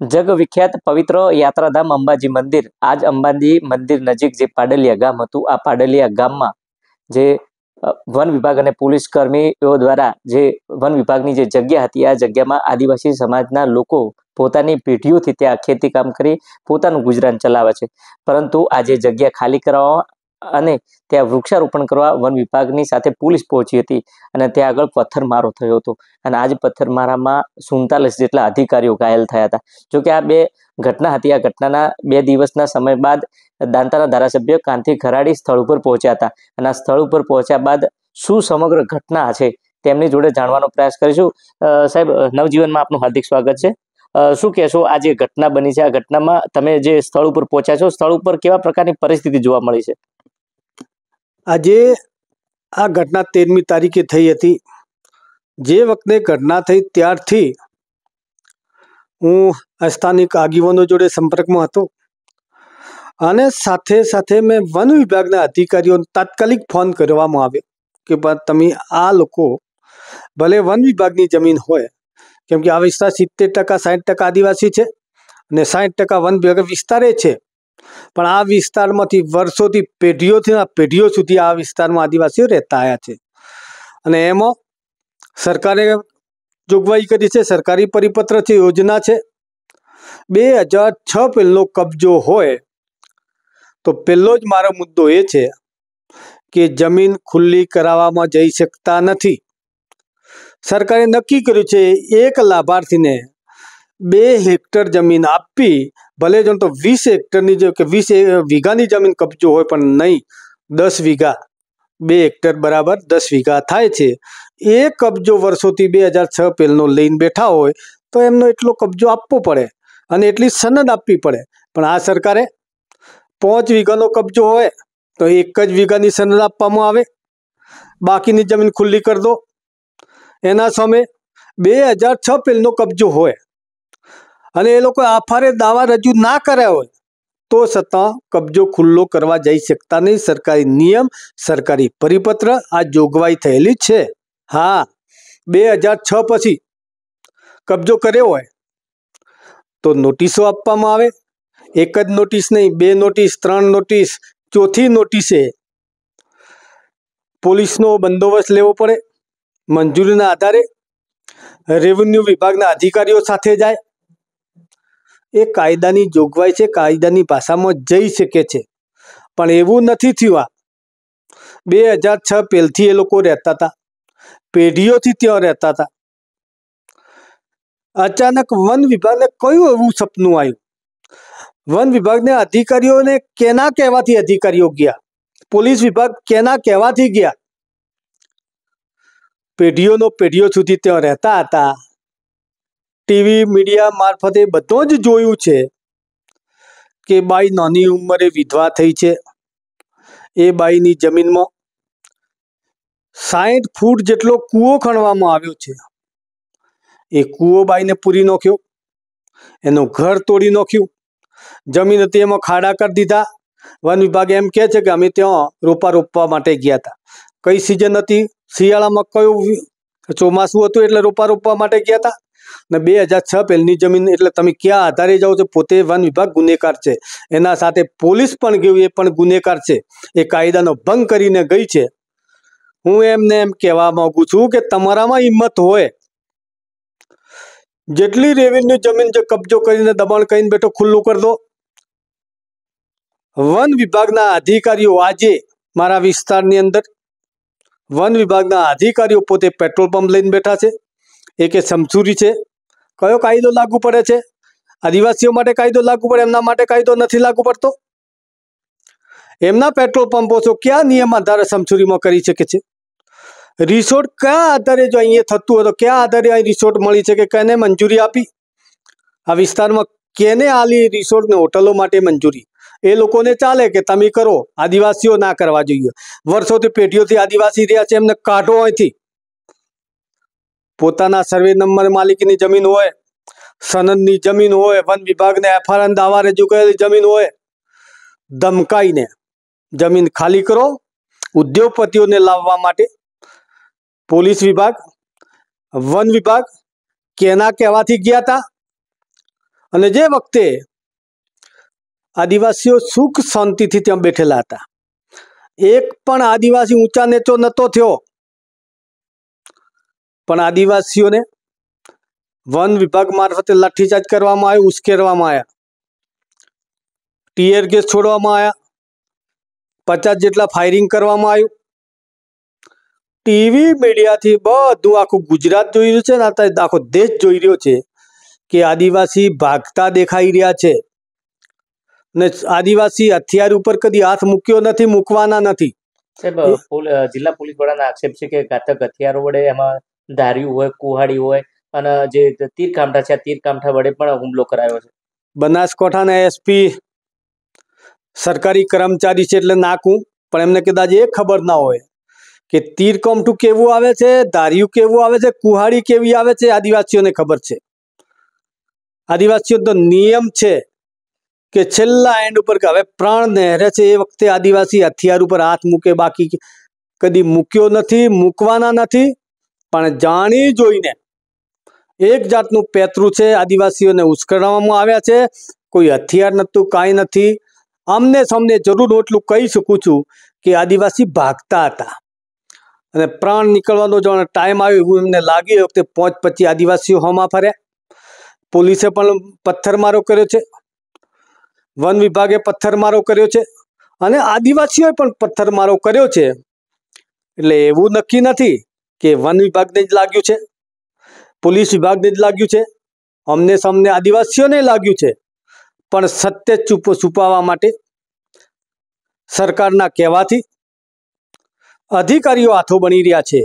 जग विख्यात पवित्र यात्राधाम अंबाजी मंदिर आज अंबाजी मंदिर नजीक जे पाडलिया गाम हतुं आ पाडलिया गाममां जे वन विभाग अने पोलीस कर्मीओ द्वारा जे वन विभागनी जे जग्या हती आ जग्यामां आदिवासी समाजना लोको पोतानी पेઢीओथी त्यां खेती काम करी पोतानुं गुजरान चलावे छे। परंतु आज जग्या खाली कराववा અને ત્યાં વૃક્ષારોપણ કરવા વન વિભાગની સાથે પોલીસ પહોંચી હતી અને ત્યાં આગળ પથ્થરમારો થયો હતો અને આ જ પથ્થરમારામાં 47 જેટલા અધિકારીઓ ઘાયલ થયા હતા। જો કે આ બે ઘટના હતી। આ ઘટનાના 2 દિવસના સમય બાદ દાંતાના ધારાસભ્ય કાંતિ ખરાડી સ્થળ ઉપર પહોંચ્યા હતા અને આ સ્થળ ઉપર પહોંચ્યા બાદ શું સમગ્ર ઘટના છે તેમની જોડે જાણવાનો પ્રયાસ કરીશું। સાહેબ, નવજીવનમાં આપનું હાર્દિક સ્વાગત છે। શું કહેશો, આ જે ઘટના બની છે આ ઘટનામાં તમે જે સ્થળ ઉપર પહોંચ્યા છો સ્થળ ઉપર કેવા પ્રકારની પરિસ્થિતિ જોવા મળી છે? આજે આ ઘટના 13મી તારીખે થઈ હતી। જે વખતે ઘટના થઈ ત્યારથી હું સ્થાનિક આગેવાનો જોડે સંપર્કમાં હતો અને સાથે સાથે મેં વન વિભાગના અધિકારીઓને તાત્કાલિક ફોન કરવામાં આવ્યો કે તમે આ લોકો ભલે વન વિભાગની જમીન હોય, કેમ કે આ વિસ્તાર 70% 60% આદિવાસી છે અને 60% વન વિભાગ વિસ્તારે છે, પણ આ વિસ્તારમાંથી વર્ષોથી પેઢીઓ સુધી આ વિસ્તારમાં આદિવાસીઓ રહેતા આવ્યા છે અને એમાં સરકારે જોગવાઈ કરી છે, સરકારી પરિપત્ર છે, યોજના છે। 2006 પહેલનો કબજો હોય તો પહેલો જ મારો મુદ્દો એ છે કે જમીન ખુલ્લી કરાવવામાં જઈ શકતા નથી। સરકારે નક્કી કર્યું છે એક લાભાર્થીને 2 હેક્ટર જમીન આપવી, ભલે જો તો 20 હેક્ટરની કે 20 વીઘાની જમીન કબજો હોય પણ નહીં 10 વીઘા, 2 હેક્ટર બરાબર 10 વીઘા થાય છે। એ કબજો વર્ષોથી 2006 પહેલનો લઈને બેઠા હોય તો એમનો એટલો કબજો આપવો પડે અને એટલી સનદ આપવી પડે, પણ આ સરકારે 5 વીઘાનો કબજો હોય તો 1 જ વીઘાની સનદ આપવામાં આવે, બાકીની જમીન ખુલ્લી કરી દો। એના સામે 2006 પહેલનો કબજો હોય અને એ લોકો આફારે દાવા રજૂ ના કર્યા હોય તો છતાં કબજો ખુલ્લો કરવા જઈ શકતા નહીં। સરકારી નિયમ, સરકારી પરિપત્ર આ જોગવાઈ થયેલી છે। હા, 2006 પછી કબજો કર્યો હોય તો નોટિસો આપવામાં આવે, એક જ નોટિસ નહીં, 2 નોટિસ, 3 નોટિસ, ચોથી નોટિસે પોલીસનો બંદોબસ્ત લેવો પડે, મંજૂરીના આધારે રેવન્યુ વિભાગના અધિકારીઓ સાથે જાય। એ કાયદાની જોગવાઈ છે, કાયદાની ભાષામાં જઈ શકે છે, પણ એવું નથી થયું। આ 2006 પહેલથી એ લોકો રહેતા હતા, પેઢીઓથી ત્યાં રહેતા હતા। અચાનક વન વિભાગને કયું એવું સપનું આવ્યું? વન વિભાગના અધિકારીઓને કેના કહેવાથી અધિકારીઓ ગયા? પોલીસ વિભાગ કેના કહેવાથી ગયા? પેઢીઓ સુધી ત્યાં રહેતા હતા। ટીવી મીડિયા મારફતે બધો જ જોયું છે કે બાઈ નાની ઉંમરે વિધવા થઈ છે। એ બાઈની જમીનમાં 60 ફૂટ જેટલો કૂવો ખણવામાં આવ્યો છે। એ કૂવો બાઈને પૂરી નાખ્યો, એનું ઘર તોડી નાખ્યું, જમીન હતી એમાં ખાડા કરી દીધા। વન વિભાગ એમ કહે છે કે અમે ત્યાં રોપવા માટે ગયા હતા। કઈ સિઝન હતી? શિયાળામાં કયું ચોમાસું હતું એટલે રોપવા માટે ગયા હતા ને 2006 પહેલની જમીન એટલે તમે ક્યાં આધારે જાઓ છો? પોતે વન વિભાગ ગુનેગાર છે, એના સાથે પોલીસ પણ ગયું, એ પણ ગુનેગાર છે, એ કાયદાનો ભંગ કરીને ગઈ છે। હું એમને એમ કહેવા માંગુ છું કે તમારામાં હિંમત હોય જેટલી રેવન્યુ જમીન જે કબજો કરીને દબાણ કરીને બેઠો ખુલ્લું કરી દો। વન વિભાગના અધિકારીઓ આજે મારા વિસ્તારની અંદર વન વિભાગના અધિકારીઓ પોતે પેટ્રોલ પંપ લઈને બેઠા છે। એ કે સમસૂરી છે, કયો કાયદો લાગુ પડે છે? આદિવાસીઓ માટે કાયદો લાગુ પડે, એમના માટે કાયદો નથી લાગુ પડતો? એમના પેટ્રોલ પંપો છો કયા નિયમ આધારે સમસૂરીમાં કરી શકે છે? રિસોર્ટ કયા આધારે, જો અહીંયા થતું હોય તો કયા આધારે અહીં રિસોર્ટ મળી છે કે કેને મંજૂરી આપી? આ વિસ્તારમાં કેને આલી રિસોર્ટ ને હોટલો માટે મંજૂરી? એ લોકોને ચાલે કે તમે કરો, આદિવાસીઓ ના કરવા જોઈએ। વર્ષોથી પેઢીઓથી આદિવાસી રહ્યા છે, એમને કાઢો અહીંથી। પોતાના સર્વે નંબર માલિકીની જમીન હોય, સનદની જમીન હોય, વન વિભાગને એફઆરએન દાવા રજૂ કરેલી જમીન હોય, ધમકાઈને જમીન ખાલી કરો। ઉદ્યોગપતિઓને લાવવા માટે પોલીસ વિભાગ, વન વિભાગ કેના કહેવાથી ગયા હતા? અને જે વખતે આદિવાસીઓ સુખ શાંતિથી ત્યાં બેઠેલા હતા, એક પણ આદિવાસી ઊંચા નીચો નતો થયો, પણ આદિવાસીઓને વન વિભાગ મારફતે લાઠીચાર્જ કરવામાં આવ્યો, ઉશ્કેરવામાં આવ્યા, ટીયર ગેસ છોડવામાં આવ્યા, 50 જેટલા ફાયરિંગ કરવામાં આવ્યું. ટીવી મીડિયાથી બધું આખું ગુજરાત જોઈ રહ્યું છે ને આખો દેશ જોઈ રહ્યો છે કે આદિવાસી ભાગતા દેખાઈ રહ્યા છે. ને આદિવાસી હથિયાર ઉપર કદી હાથ મૂક્યો નથી, મૂકવાના નથી. સાહેબ, જિલ્લા પોલીસ વડાનો આક્ષેપ છે કે ઘાતક હથિયારો વડે એમાં ધાર્યું હોય, કુહાડી હોય અને જે તીર કામઠા છે, આ તીર કામઠા વડે પણ હુમલો કરાયો છે. બનાસકાંઠાના એસપી સરકારી કર્મચારી છે એટલે નાખું, પણ એમને કદાચ એ ખબર ના હોય કે તીર કામઠું કેવું આવે છે, ધાર્યું કેવું આવે છે, કુહાડી કેવી આવે છે, આદિવાસીઓને ખબર છે. આદિવાસીઓનો નિયમ છે કે છેલ્લા એન્ડ ઉપર કે હવે પ્રાણ નહેરે છે એ વખતે આદિવાસી હથિયાર ઉપર હાથ મૂકે, બાકી કદી મૂક્યો નથી, મૂકવાના નથી. પણ જાણી જોઈને એક જાતનું પેતરું છે, આદિવાસીઓને ઉશ્કેરવામાં આવ્યા છે. કોઈ હથિયાર નહોતું, કાંઈ નથી. આમને સામને જરૂર એટલું કહી શકું છું કે આદિવાસી ભાગતા હતા અને પ્રાણ નીકળવાનો જો ટાઈમ આવ્યો એવું એમને લાગે એ વખતે 5-25 આદિવાસીઓ હોમાં ફર્યા. પોલીસે પણ પથ્થરમારો કર્યો છે, વન વિભાગે પથ્થરમારો કર્યો છે અને આદિવાસીઓએ પણ પથ્થરમારો કર્યો છે. એટલે એવું નક્કી નથી કે વન વિભાગને જ લાગ્યું છે, પોલીસ વિભાગને જ લાગ્યું છે, અમને સામને આદિવાસીઓને લાગ્યું છે. પણ સત્ય છુપાવવા માટે સરકારના કહેવાથી અધિકારીઓ હાથો બની રહ્યા છે.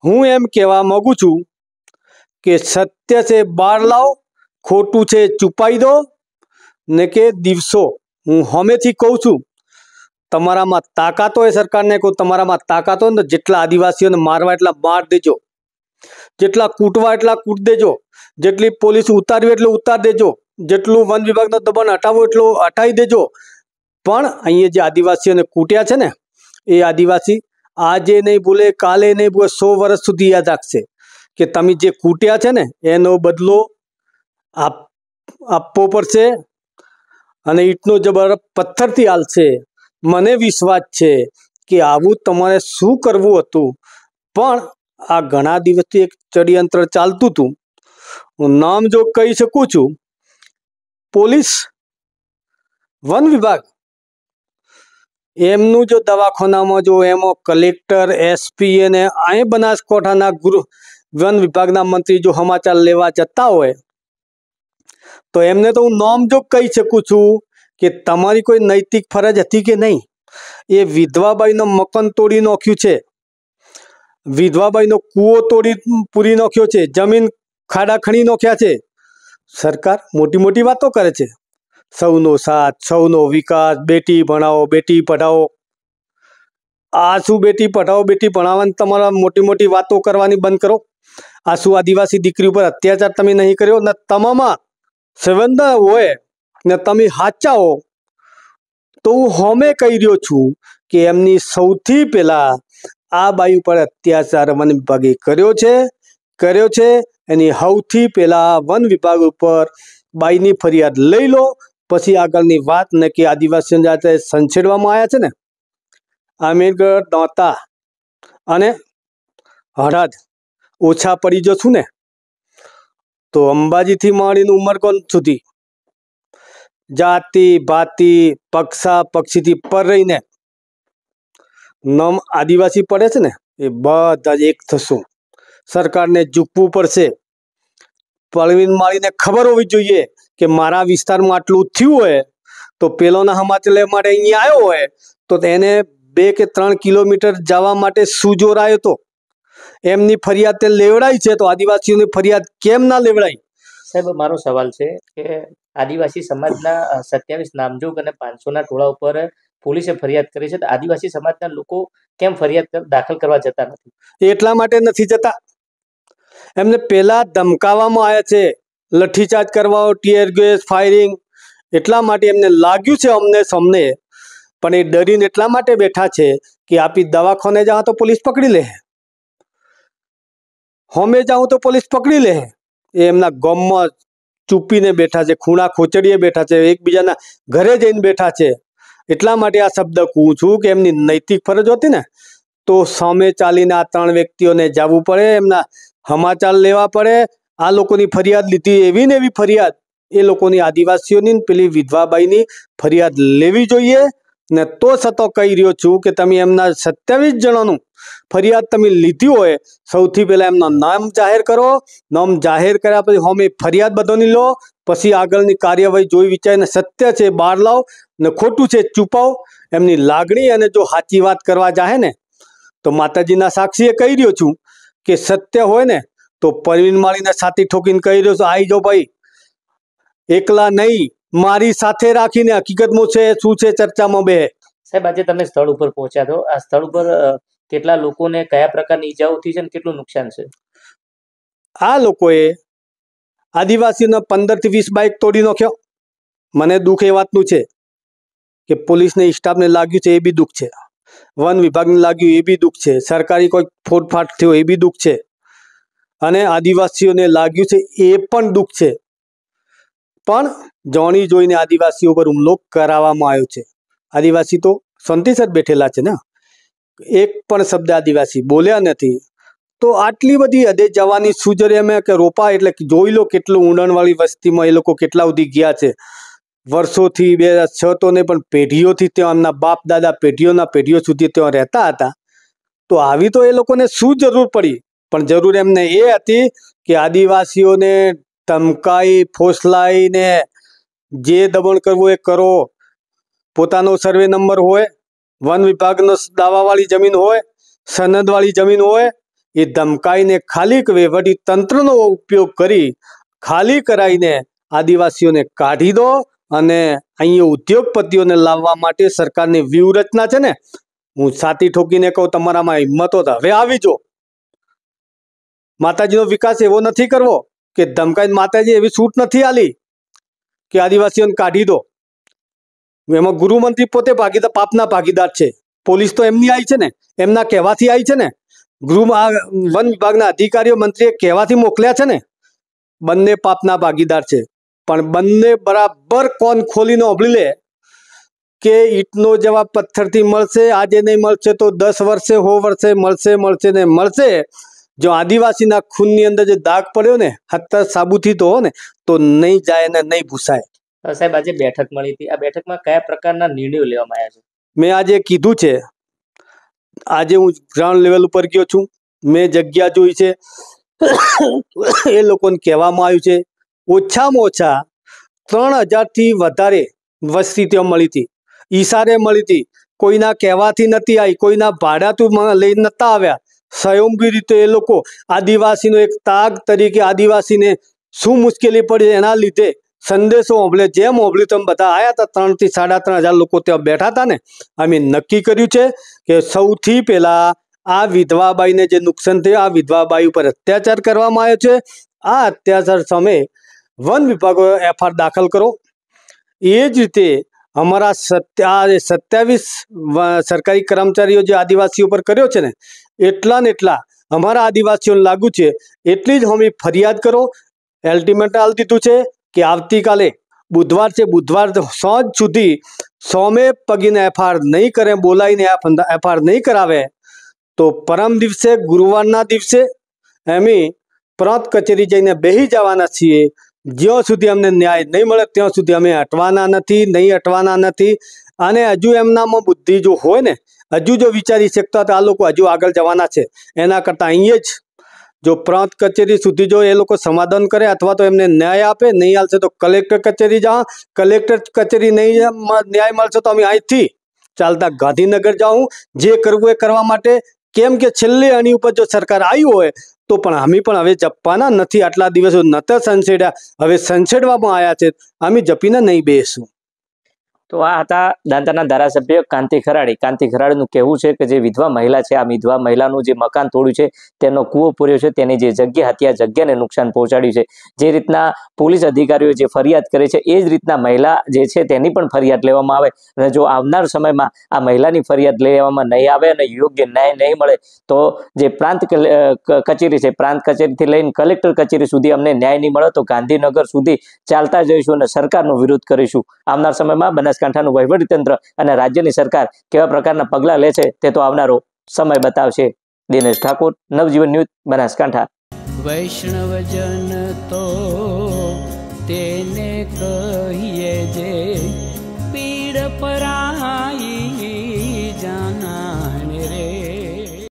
હું એમ કહેવા માંગુ છું કે સત્ય છે બહાર લાવો, ખોટું છે છુપાઈ દો, ને કે દિવસો હું હમેથી કહું છું, તમારામાં તાકાત હોય, સરકારને કહું તમારામાં તાકાત હોય ને જેટલા આદિવાસીઓને મારવા એટલા માર દેજો, જેટલા કૂટવા એટલા કૂટ દેજો, જેટલી પોલીસ ઉતારવી એટલે ઉતાર દેજો, જેટલું વન વિભાગનો દબાણ હટાવવું એટલું હટાવી દેજો. પણ અહીંયા જે આદિવાસીઓને કૂટ્યા છે ને એ આદિવાસી આજે નહીં ભૂલે, કાલે નહીં ભૂલે, 100 વર્ષ સુધી યાદ રાખશે કે તમે જે કૂટ્યા છે ને એનો બદલો આપવો પડશે અને ઈંટનો જબર પથ્થરથી હાલશે. મને વિશ્વાસ છે કે આવું તમારે શું કરવું હતું, પણ આ ઘણા દિવસથી એક ષડયંત્ર ચાલતું હતું. હું નામ જો કહી શકું છું, પોલીસ, વન વિભાગ, એમનું જો દવાખાનામાં જો એમાં કલેક્ટર, એસપી અને અહીં બનાસકાંઠાના વન વિભાગના મંત્રી જો સમાચાર લેવા જતા હોય તો એમને તો હું નામ જો કહી શકું છું કે તમારી કોઈ નૈતિક ફરજ હતી કે નહીં. એ વિધવાબાઈનો મકાન તોડી નાખ્યું છે, વિધવાબાઈનો કૂવો તોડી પૂરી નાખ્યો છે, જમીન ખાડા ખણી નાખ્યા છે. સરકાર મોટી મોટી વાતો કરે છે, સૌનો સાથ, સૌનો વિકાસ, બેટી ભણાવો, બેટી પઢાઓ. આ શું બેટી પઢાઓ, બેટી ભણાવવાની તમારા મોટી મોટી વાતો કરવાની બંધ કરો. આ શું આદિવાસી દીકરી ઉપર અત્યાચાર તમે નહીં કર્યો ને? તમામાં સંવેદના હોય ને તમે સાચા હો તો હું હોમે કહી રહ્યો છું કે એમની સૌથી પહેલા આ બાઈ ઉપર અત્યાચાર વન વિભાગે કર્યો છે. એની સૌથી પહેલા વન વિભાગ ઉપર બાઈની ફરિયાદ લઈ લો, પછી આગળની વાત. ને કે આદિવાસીઓને જાતે સંછેડવામાં આવ્યા છે ને, આમેરગઢ, દાંતા અને હળદ ઓછા પડી જશું ને તો અંબાજીથી માંડીને ઉમરકોટ સુધી જાતિ ભાતિ પક્ષા પક્ષીથી પર રહીને નામ આદિવાસી પડે છે ને એ બધા જ એક થશું. સરકારને ઝૂકવું પડશે. પ્રવીણ માળીને ખબર હોવી જોઈએ કે મારા વિસ્તારમાં આટલું થયું હોય તો પેલોના સમાચાર લેવા માટે અહીંયા આવ્યો હોય તો એને 2 કે 3 કિલોમીટર જવા માટે શું જોર આવ્યો હતો? એમની ફરિયાદ તે લેવડાઈ છે તો આદિવાસીઓની ફરિયાદ કેમ ના લેવડાઈ? સાહેબ, મારો સવાલ છે કે આદિવાસી સમાજના 27 નામજોગ અને 500ના ટોળા ઉપર પોલીસે ફરિયાદ કરી છે, તો આદિવાસી સમાજના લોકો કેમ ફરિયાદ દાખલ કરવા જતા નથી? એટલા માટે નથી જતા, એમને પહેલા ધમકાવવામાં આવ્યા છે, લાઠીચાર્જ કરવા, ટીયર ગેસ, ફાયરિંગ. એટલા માટે એમને લાગ્યું છે અમને સામને, પણ એ ડરીને એટલા માટે બેઠા છે કે આપી દવાખાને જાઓ તો પોલીસ પકડી લે, હોમે જાઉં તો પોલીસ પકડી લે. એ એમના ગામમાં ચૂપીને બેઠા છે, ખૂણા ખોચડીએ બેઠા છે, એકબીજાના ઘરે જઈને બેઠા છે. એટલા માટે આ શબ્દ કહું છું કે એમની નૈતિક ફરજ હતી ને તો સામે ચાલીને આ 3 વ્યક્તિઓને જવું પડે, એમના સમાચાર લેવા પડે. આ લોકોની ફરિયાદ લીધી, એવી ને એવી ફરિયાદ એ લોકોની આદિવાસીઓની પેલી વિધવાબાઈની ફરિયાદ લેવી જોઈએ. ને તો છતાં કહી રહ્યો છું કે તમે એમના 27 જણાનું ફરિયાદ તમે લીધી હોય, સૌથી પહેલા એમના નામ જાહેર કરો. નામ જાહેર કર્યા પછી અમે ફરિયાદ બધાની લો, પછી આગળની કાર્યવાહી જોઈ વિચારીને સત્ય છે બહાર લાવો ને ખોટું છે ચૂપાવો. એમની લાગણી અને જો સાચી વાત કરવા જાય ને તો માતાજીના સાક્ષીએ કહી રહ્યો છું કે સત્ય હોય ને તો પરવીન માળીને છાતી ઠોકીને કહી રહ્યો છું, આવી જાઓ ભાઈ, એકલા નહીં, મારી સાથે રાખીને હકીકતમાં છે શું છે ચર્ચામાં બે. સાહેબ, આજે તમે સ્થળ ઉપર પહોંચ્યા છો, આ સ્થળ ઉપર કેટલા લોકોને કયા પ્રકારની ઈજાઓ થઈ છે અને કેટલું નુકસાન છે? આ લોકોએ આદિવાસીનો 15 થી 20 બાઇક તોડી નાખ્યો. મને દુઃખ એ વાતનું છે કે પોલીસને સ્ટાફને લાગ્યું છે એ બી દુઃખ છે, વન વિભાગને લાગ્યું એ બી દુઃખ છે, સરકારી કોઈ ફોડફાટ થયો એ બી દુઃખ છે, અને આદિવાસીઓને લાગ્યું છે એ પણ દુઃખ છે. પણ જાણી જોઈને આદિવાસીઓ પર હુમલો કરાવવામાં આવ્યો છે. આદિવાસી તો શાંતિસર બેઠેલા છે ને, એક પણ શબ્દ આદિવાસી બોલ્યા નથી. તો આટલી બધી હદે જવાની શું જરૂર? અમે કે રોપા એટલે જોઈ લો કેટલું ઊંડાણવાળી વસ્તીમાં એ લોકો કેટલા સુધી ગયા છે. વર્ષોથી 2006 તો ને પણ પેઢીઓથી ત્યાં એમના બાપ દાદા પેઢીઓના પેઢીઓ સુધી ત્યાં રહેતા હતા. તો આવી તો એ લોકોને શું જરૂર પડી? પણ જરૂર એમને એ હતી કે આદિવાસીઓને ધમકાઈ ફોસલાઈને જે દમન કરવું એ કરો. પોતાનો સર્વે નંબર હોય, વન વિભાગનો દાવાવાળી જમીન હોય, સનદવાળી જમીન હોય, એ ધમકાઈને ખાલી વહીવટી તંત્રનો ઉપયોગ કરી ખાલી કરાવીને આદિવાસીઓને કાઢી દો. અને અહીંયા ઉદ્યોગપતિઓને લાવવા માટે સરકારની વ્યૂહરચના છે ને, હું છાતી ઠોકીને કહું તમારામાં હિંમત હોય તો હવે આવી જો. માતાજીનો વિકાસ એવો નથી કરવો કે ધમકાઈને માતાજી એવી છૂટ નથી આલી કે આદિવાસીઓને કાઢી દો. એમાં ગૃહમંત્રી પોતે ભાગીદાર, પાપના ભાગીદાર છે. પોલીસ તો એમની આવી છે ને, એમના કહેવાથી આવી છે ને, વન વિભાગના અધિકારીઓ મંત્રીએ કહેવાથી મોકલ્યા છે ને. બંને પાપના ભાગીદાર છે. પણ બંને બરાબર કોણ ખોલીને ઓભળી લે કે ઈંટનો જવાબ પથ્થરથી મળશે, આજે નહીં મળશે તો 10 વર્ષે 100 વર્ષે મળશે ને મળશે. જો આદિવાસીના ખૂનની અંદર જે દાગ પડ્યો ને હત્તર સાબુથી તો હો ને તો નહીં જાય ને નહીં ભૂસાય. સાહેબ, આજે બેઠક મળી હતી, આ બેઠકમાં કયા પ્રકારના નિર્ણયો લેવામાં આવ્યા છે? મેં આજે કીધું છે, આજે હું ગ્રાઉન્ડ લેવલ ઉપર ગયો છું, મેં જગ્યા જોઈ છે. એ લોકોને કહેવામાં આવ્યું છે ઓછામાં ઓછા 3000 થી વધારે વસ્તી ત્યાં મળી હતી, ઈશારે મળી હતી. કોઈના કહેવાથી નથી આવી, કોઈના ભાડાતું લઈ નતા આવ્યા. સ્વયંભૂ રીતે એ લોકો આદિવાસીનો એક તાગ તરીકે આદિવાસીને શું મુશ્કેલી પડી એના લીધે સંદેશો ઓંભળે, જેમ ઓંભળ્યું તેમ બધા આવ્યા હતા. 3 થી 3.5 લોકો ત્યાં બેઠા હતા ને. અમે નક્કી કર્યું છે કે સૌથી પહેલા આ વિધવાબાઈને જે નુકસાન થયું, આ વિધવાબાઈ ઉપર અત્યાચાર કરવામાં આવ્યો છે. આ અત્યાચાર સામે વન વિભાગો FIR દાખલ કરો. એ જ રીતે અમારા 27 સરકારી કર્મચારીઓ જે આદિવાસીઓ પર કર્યો છે ને, એટલા ને એટલા અમારા આદિવાસીઓને લાગુ છે એટલી જ અમે ફરિયાદ કરો. અલ્ટિમેટ આલી દીધું છે કે આવતીકાલે બુધવાર છે, બુધવાર સાંજ સુધી સોમે પગીને FIR નહીં કરે, બોલાવીને FIR નહીં કરાવે તો પરમ દિવસે ગુરુવારના દિવસે અમે પ્રાંત કચેરી જઈને બેસી જવાના છીએ. જ્યાં સુધી અમને ન્યાય નહીં મળે ત્યાં સુધી અમે હટવાના નથી, નહીં હટવાના નથી. અને હજુ એમનામાં બુદ્ધિ જો હોય ને, હજુ જો વિચારી શકતા તો આ લોકો હજુ આગળ જવાના છે. એના કરતાં અહીંયા જ જો પ્રાંત કચેરી સુધી જો એ લોકો સમાધાન કરે અથવા તો એમને ન્યાય આપે, નહીં આવશે તો કલેક્ટર કચેરી જાઓ. કલેક્ટર કચેરી નહીં ન્યાય મળશે તો અમે અહીંથી ચાલતા ગાંધીનગર જાઉં, જે કરવું એ કરવા માટે. કેમ કે છેલ્લે આની ઉપર જો સરકાર આવી હોય તો પણ અમે પણ હવે જપવાના નથી. આટલા દિવસો નતા સંસેડ્યા, હવે સંસેડવામાં આવ્યા છે, અમે જપીને નહીં બેસું. તો આ હતા દાંતાના ધારાસભ્ય કાંતિ ખરાડી. કાંતિ ખરાડીનું કહેવું છે કે જે વિધવા મહિલા છે, આ વિધવા મહિલાનું જે મકાન તોડ્યું છે, તેનો કૂવો પૂર્યો છે, તેની જે જગ્યા હતી આ જગ્યાને નુકસાન પહોંચાડ્યું છે. જે રીતના પોલીસ અધિકારીઓ જે ફરિયાદ કરે છે એ જ રીતના મહિલા જે છે તેની પણ ફરિયાદ લેવામાં આવે, અને જો આવનાર સમયમાં આ મહિલાની ફરિયાદ લેવામાં નહીં આવે અને યોગ્ય ન્યાય નહીં મળે તો જે પ્રાંત કચેરી છે, પ્રાંત કચેરીથી લઈને કલેક્ટર કચેરી સુધી અમને ન્યાય નહીં મળે તો ગાંધીનગર સુધી ચાલતા જઈશું અને સરકારનો વિરોધ કરીશું. આવનાર સમયમાં બનાસકાંઠાનું વહીવટીતંત્ર અને રાજ્યની સરકાર કેવા પ્રકારના પગલાં લે છે તે તો આવનારો સમય બતાવશે. દિનેશ ઠાકોર, નવજીવન ન્યૂઝ, બનાસકાંઠા. વૈષ્ણવજન તો તેને કહીએ જે પીડ પર